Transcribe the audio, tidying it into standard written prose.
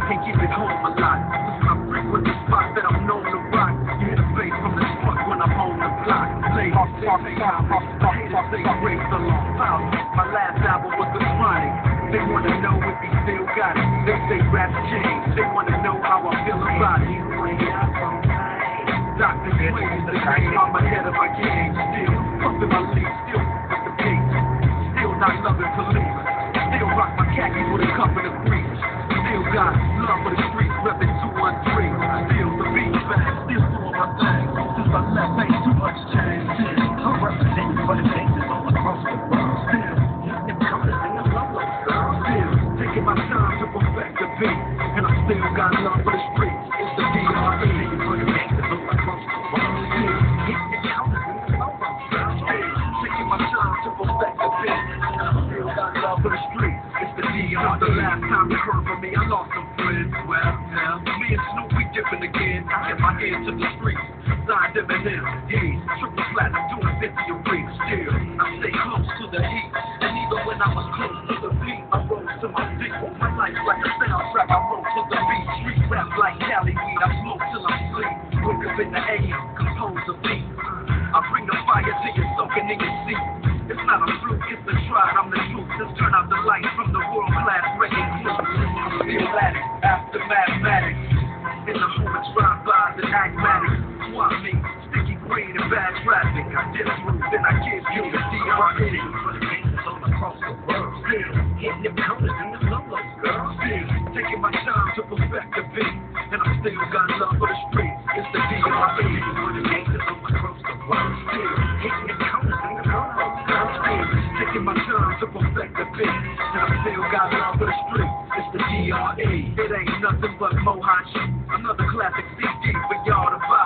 can't keep it home a lot. Cause I frequent the spots that I'm known to rock. You hear the bass from the truck when I'm on the block. Ladies, haters say race the long pile. My last album was The Chronic. They wanna know if he still got it. They say rap's changed. They wanna know how I feel about it. Dr. Dre is the name. I'm ahead of my game. Still pumping my lead. Still with the beat. Still not loving police. Still rock my khakis with a cup and a breeze. Still got love for the streets, reppin' 213. Still the beat back. Still doing my thing. Since I left, ain't too much change. I'm representing for the gangsters all across the world. Still, them coming and the low. Still taking my time to perfect the beat. And I still got love for the streets. It's the D.R.E. for the gangsters all across the world. Still hitting the counters and the low. Still taking my time to perfect the beat. And I still got love for the streets. It's the D.R.E. The last time you heard from me, I lost some friends. Well, me and Snoop, we dipping again. I kept my ear to the streets. Signed Eminem, yeah, triple platinum, doing 50 a week. Still, I stay close to the heat. And even when I was close to the beat, I rose to my feet. My life's like a soundtrack, I wrote to the beat. Street rap like Cali weed, I smoke till I'm sleep. Wake up in the AM, compose a beat. I bring the fire till you're soaking in your seat. It's not a fluke, it's the try, I'm the truth. Just turn out the lights from the world-class record crew. I'm still at it, after mathematics. In the moment, drive-bys and acmatics. Swap me, sticky green and bad traffic. I disprove, then I give you the D.R.E. for the gangsters all across the world. Still hitting them counters and the low-lows, girl. Still taking my time to perfect the beat. And I still got love for the streets. It's the D.R.E. for the gangsters all across the world. Still hitting them counters and the low-lows, girl. Still taking my time to perfect the beat. And I still got love for the streets. It's the D.R.E. It ain't nothing but Mohachi. Another classic CD for y'all to buy.